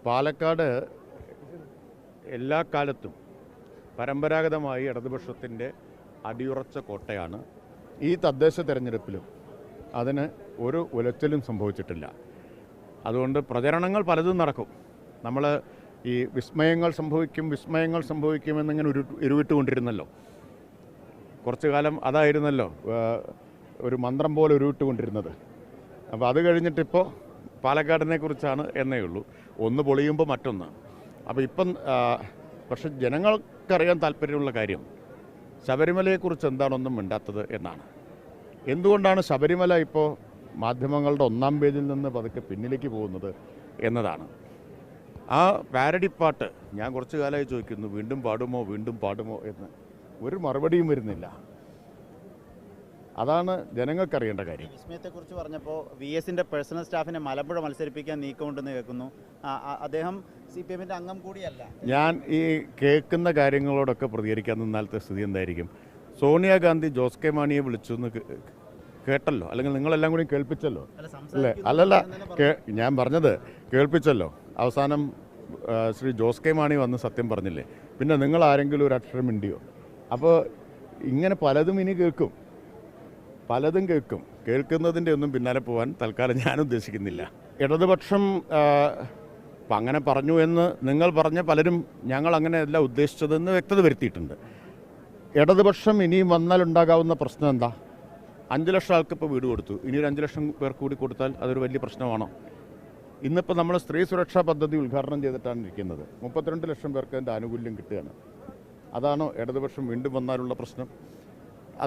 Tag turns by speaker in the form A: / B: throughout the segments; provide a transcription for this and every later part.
A: പാലക്കാട് എല്ലാ കാലത്തും പരമ്പരാഗതമായി ഇടതുപക്ഷത്തിൻ്റെ അടിയുറച്ച കോട്ടയാണ്. ഈ തദ്ദേശ തെരഞ്ഞെടുപ്പിലും അതിന് ഒരു ഉലച്ചിലും സംഭവിച്ചിട്ടില്ല. അതുകൊണ്ട് പ്രചരണങ്ങൾ പലതും നടക്കും. നമ്മൾ ഈ വിസ്മയങ്ങൾ സംഭവിക്കുമെന്നിങ്ങനെ ഉരുവിട്ടുകൊണ്ടിരുന്നല്ലോ. കുറച്ചു കാലം അതായിരുന്നല്ലോ ഒരു മന്ത്രം പോലെ ഉരുവിട്ടുകൊണ്ടിരുന്നത്. അപ്പോൾ അത് കഴിഞ്ഞിട്ടിപ്പോൾ പാലക്കാടിനെ കുറിച്ചാണ് എന്നേ ഉള്ളൂ. ഒന്ന് പൊളിയുമ്പോൾ മറ്റൊന്ന്. അപ്പോൾ ഇപ്പം പക്ഷെ ജനങ്ങൾക്കറിയാൻ താല്പര്യമുള്ള കാര്യം ശബരിമലയെക്കുറിച്ച് എന്താണൊന്നും മിണ്ടാത്തത് എന്നാണ്. എന്തുകൊണ്ടാണ് ശബരിമല ഇപ്പോൾ മാധ്യമങ്ങളുടെ ഒന്നാം പേജിൽ നിന്ന് പതുക്കെ പിന്നിലേക്ക് പോകുന്നത് എന്നതാണ്. ആ പാരഡിപ്പാട്ട് ഞാൻ കുറച്ചു കാലമായി ചോദിക്കുന്നു, വീണ്ടും പാടുമോ എന്ന്. ഒരു മറുപടിയും വരുന്നില്ല. അതാണ് ജനങ്ങൾക്കറിയേണ്ട കാര്യം.
B: വിസ്മയത്തെക്കുറിച്ച് പറഞ്ഞപ്പോൾ VSന്റെ പേഴ്സണൽ സ്റ്റാഫിനെ മലമ്പുഴ മത്സരിപ്പിക്കാൻ നീക്കമുണ്ടെന്ന് കേൾക്കുന്നു. അദ്ദേഹം CPMന്റെ അംഗം കൂടിയല്ല. ഞാൻ
A: ഈ കേൾക്കുന്ന കാര്യങ്ങളോടൊക്കെ പ്രതികരിക്കാൻ നിന്നാലത്തെ സ്ഥിതി എന്തായിരിക്കും? സോണിയാഗാന്ധി ജോസ് കെ മാണിയെ വിളിച്ചു എന്ന് കേട്ടല്ലോ, അല്ലെങ്കിൽ നിങ്ങളെല്ലാം കൂടി കേൾപ്പിച്ചല്ലോ അല്ലേ? അല്ലല്ല, ഞാൻ പറഞ്ഞത് കേൾപ്പിച്ചല്ലോ. അവസാനം ശ്രീ ജോസ് കെ മാണി വന്ന് സത്യം പറഞ്ഞില്ലേ? പിന്നെ നിങ്ങൾ ആരെങ്കിലും ഒരു അക്ഷരം മിണ്ടിയോ? അപ്പോൾ ഇങ്ങനെ പലതും ഇനി കേൾക്കും. കേൾക്കുന്നതിൻ്റെ ഒന്നും പിന്നാലെ പോകാൻ തൽക്കാലം ഞാൻ ഉദ്ദേശിക്കുന്നില്ല. ഇടതുപക്ഷം അങ്ങനെ പറഞ്ഞു എന്ന് നിങ്ങൾ പറഞ്ഞ പലരും ഞങ്ങൾ അങ്ങനെയല്ല ഉദ്ദേശിച്ചതെന്ന് വ്യക്തത വരുത്തിയിട്ടുണ്ട്. ഇടതുപക്ഷം ഇനിയും വന്നാലുണ്ടാകാവുന്ന പ്രശ്നം എന്താ? 5 ലക്ഷം ആൾക്ക് ഇപ്പോൾ വീട് കൊടുത്തു. ഇനി ഒരു 5 ലക്ഷം പേർക്ക് കൂടി കൊടുത്താൽ അതൊരു വലിയ പ്രശ്നമാണോ? ഇന്നിപ്പോൾ നമ്മൾ സ്ത്രീ സുരക്ഷാ പദ്ധതി ഉദ്ഘാടനം ചെയ്തിട്ടാണ് ഇരിക്കുന്നത്. 32 ലക്ഷം പേർക്ക് അതിൻ്റെ ആനുകൂല്യം കിട്ടുകയാണ്. അതാണോ ഇടതുപക്ഷം വീണ്ടും വന്നാലുള്ള പ്രശ്നം?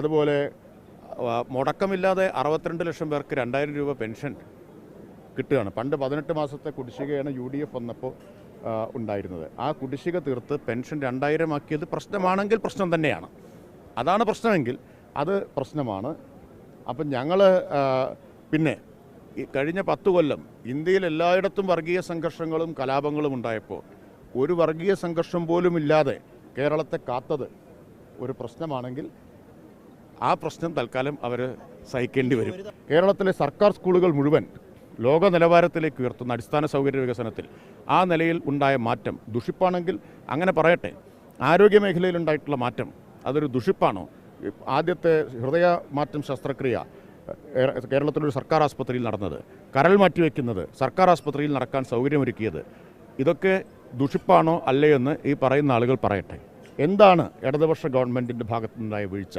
A: അതുപോലെ മുടക്കമില്ലാതെ 62 ലക്ഷം പേർക്ക് 2000 രൂപ പെൻഷൻ കിട്ടുകയാണ്. പണ്ട് 18 മാസത്തെ കുടിശ്ശികയാണ് UDF വന്നപ്പോൾ ഉണ്ടായിരുന്നത്. ആ കുടിശ്ശിക തീർത്ത് പെൻഷൻ 2000 ആക്കിയത് പ്രശ്നമാണെങ്കിൽ പ്രശ്നം തന്നെയാണ്. അതാണ് പ്രശ്നമെങ്കിൽ അത് പ്രശ്നമാണ്. അപ്പം ഞങ്ങൾ പിന്നെ ഈ കഴിഞ്ഞ 10 കൊല്ലം ഇന്ത്യയിൽ എല്ലായിടത്തും വർഗീയ സംഘർഷങ്ങളും കലാപങ്ങളും ഉണ്ടായപ്പോൾ ഒരു വർഗീയ സംഘർഷം പോലും ഇല്ലാതെ കേരളത്തെ കാത്തത് ഒരു പ്രശ്നമാണെങ്കിൽ ആ പ്രശ്നം തൽക്കാലം അവർ സഹിക്കേണ്ടി വരും. കേരളത്തിലെ സർക്കാർ സ്കൂളുകൾ മുഴുവൻ ലോക നിലവാരത്തിലേക്ക് ഉയർത്തുന്ന അടിസ്ഥാന സൗകര്യ വികസനത്തിൽ ആ നിലയിൽ ഉണ്ടായ മാറ്റം ദുഷിപ്പാണെങ്കിൽ അങ്ങനെ പറയട്ടെ. ആരോഗ്യ മേഖലയിലുണ്ടായിട്ടുള്ള മാറ്റം അതൊരു ദുഷിപ്പാണോ? ആദ്യത്തെ ഹൃദയ മാറ്റം ശസ്ത്രക്രിയ കേരളത്തിലൊരു സർക്കാർ ആസ്പത്രിയിൽ നടന്നത്, കരൾ മാറ്റിവെക്കുന്നത് സർക്കാർ ആസ്പത്രിയിൽ നടക്കാൻ സൗകര്യമൊരുക്കിയത്, ഇതൊക്കെ ദുഷിപ്പാണോ അല്ലയോ എന്ന് ഈ പറയുന്ന ആളുകൾ പറയട്ടെ. എന്താണ് ഇടതുപക്ഷ ഗവൺമെൻറ്റിൻ്റെ ഭാഗത്തുനിന്നുണ്ടായ വീഴ്ച?